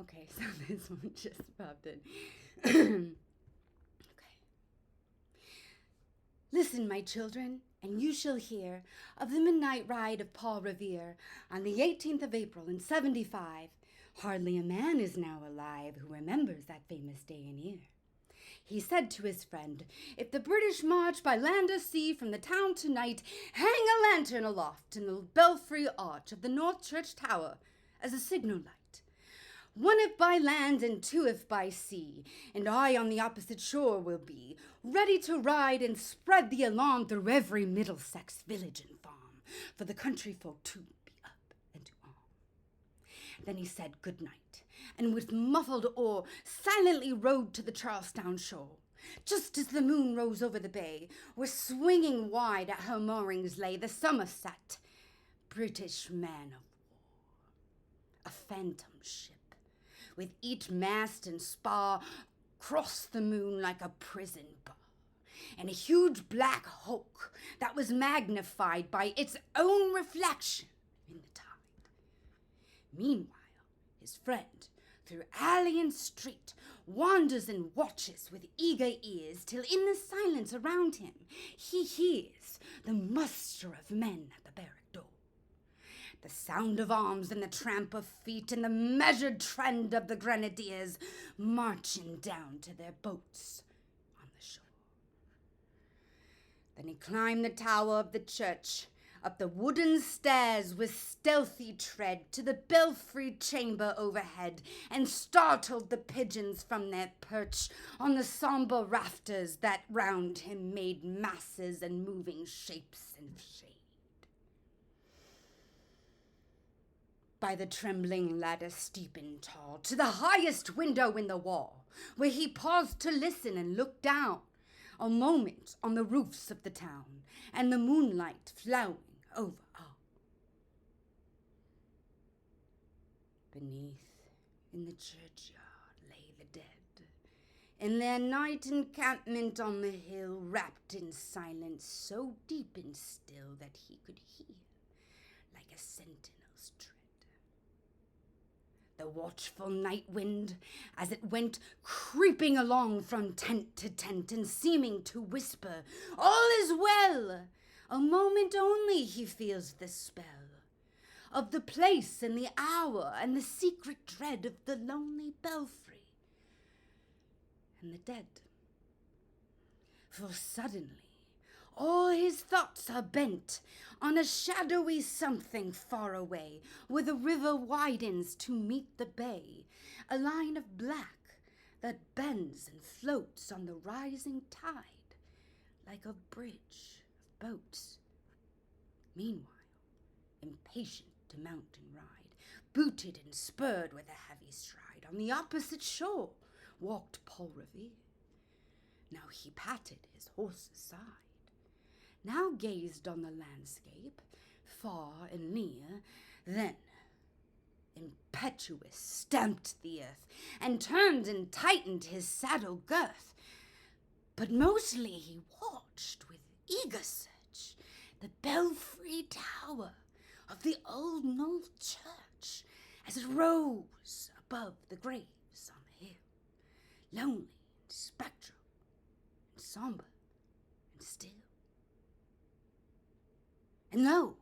Okay, so this one just popped in. Okay. Listen, my children, and you shall hear of the midnight ride of Paul Revere on the 18th of April in 75. Hardly a man is now alive who remembers that famous day and year. He said to his friend, "If the British march by land or sea from the town tonight, hang a lantern aloft in the belfry arch of the North Church Tower as a signal light. One if by land and two if by sea, and I on the opposite shore will be, ready to ride and spread the alarm through every Middlesex village and farm, for the country folk to be up and to arm." Then he said good night, and with muffled oar silently rowed to the Charlestown shore. Just as the moon rose over the bay, where swinging wide at her moorings lay the Somerset, British man of war, a phantom ship, with each mast and spar crossed the moon like a prison bar, and a huge black hulk that was magnified by its own reflection in the tide. Meanwhile, his friend, through alley and street, wanders and watches with eager ears, till in the silence around him he hears the muster of men at the barrack door, the sound of arms and the tramp of feet, and the measured trend of the grenadiers marching down to their boats on the shore. Then he climbed the tower of the church, up the wooden stairs with stealthy tread, to the belfry chamber overhead, and startled the pigeons from their perch on the sombre rafters that round him made masses and moving shapes and shade. By the trembling ladder steep and tall, to the highest window in the wall, where he paused to listen and look down a moment on the roofs of the town, and the moonlight flowing over all. Beneath, in the churchyard, lay the dead, in their night encampment on the hill, wrapped in silence so deep and still that he could hear, like a sentinel's tread, the watchful night wind as it went creeping along from tent to tent, and seeming to whisper, "All is well." A moment only he feels the spell of the place and the hour, and the secret dread of the lonely belfry and the dead. For suddenly all his thoughts are bent on a shadowy something far away, where the river widens to meet the bay, a line of black that bends and floats on the rising tide like a bridge of boats. Meanwhile, impatient to mount and ride, booted and spurred with a heavy stride, on the opposite shore walked Paul Revere. Now he patted his horse's side, now gazed on the landscape, far and near, then, impetuous, stamped the earth, and turned and tightened his saddle girth. But mostly he watched with eager search the belfry tower of the old Knoll Church as it rose above the graves on the hill, lonely and spectral and sombre and still. And lo,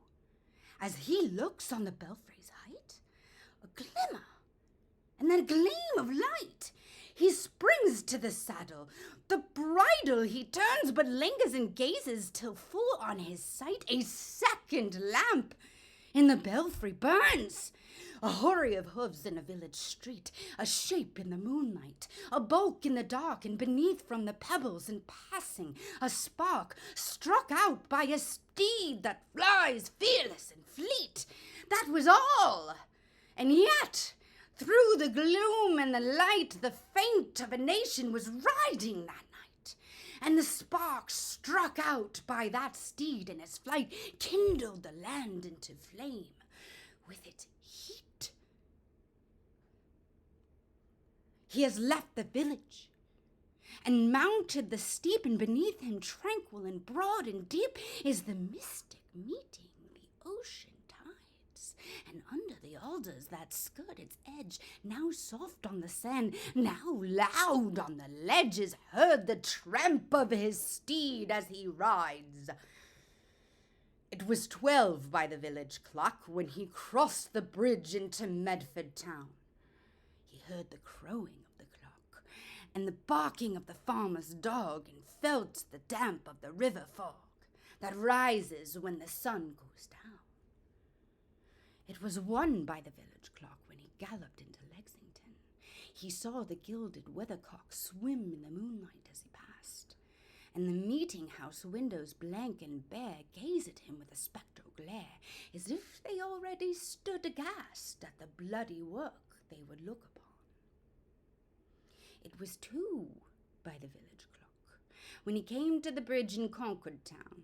as he looks on the belfry's height, a glimmer, and then a gleam of light. He springs to the saddle, the bridle he turns, but lingers and gazes till full on his sight a second lamp in the belfry burns. A hurry of hoofs in a village street, a shape in the moonlight, a bulk in the dark, and beneath from the pebbles in passing, a spark struck out by a steed that flies fearless and fleet. That was all. And yet, through the gloom and the light, the faint of a nation was riding that night, and the spark struck out by that steed in its flight kindled the land into flame with its heat. He has left the village and mounted the steep, and beneath him, tranquil and broad and deep, is the mystic meeting the ocean tides and under the alders that skirt its edge, now soft on the sand, now loud on the ledge, is heard the tramp of his steed as he rides. It was 12 by the village clock when he crossed the bridge into Medford town. He heard the crowing of the clock and the barking of the farmer's dog, and felt the damp of the river fog that rises when the sun goes down. It was 1 by the village clock when he galloped into Lexington. He saw the gilded weathercock swim in the moonlight as he passed, and the meeting-house windows, blank and bare, gaze at him with a spectral glare, as if they already stood aghast at the bloody work they would look upon. It was 2 by the village clock when he came to the bridge in Concord town.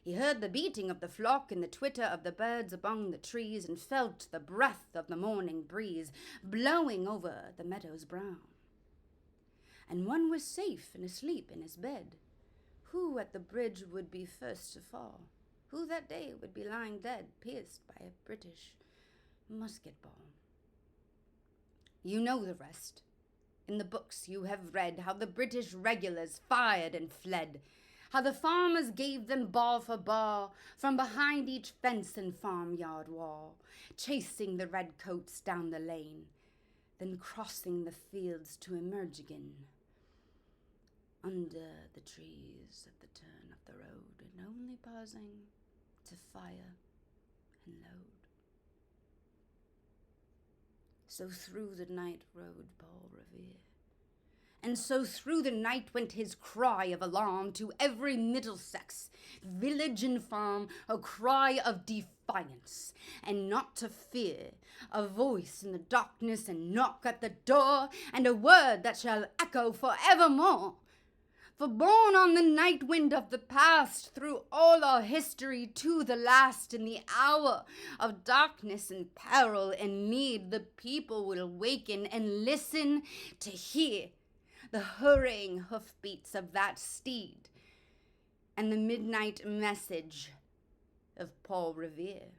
He heard the beating of the flock and the twitter of the birds among the trees, and felt the breath of the morning breeze blowing over the meadows brown. And one was safe and asleep in his bed. Who at the bridge would be first to fall? Who that day would be lying dead, pierced by a British musket ball? You know the rest. In the books you have read how the British regulars fired and fled, how the farmers gave them ball for ball from behind each fence and farmyard wall, chasing the redcoats down the lane, then crossing the fields to emerge again under the trees at the turn of the road, and only pausing to fire and load. So through the night rode Paul Revere, and so through the night went his cry of alarm to every Middlesex, village and farm, a cry of defiance, and not to fear, a voice in the darkness, and knock at the door, and a word that shall echo for evermore. For borne on the night wind of the past, through all our history to the last, in the hour of darkness and peril and need, the people will waken and listen to hear the hurrying hoofbeats of that steed and the midnight message of Paul Revere.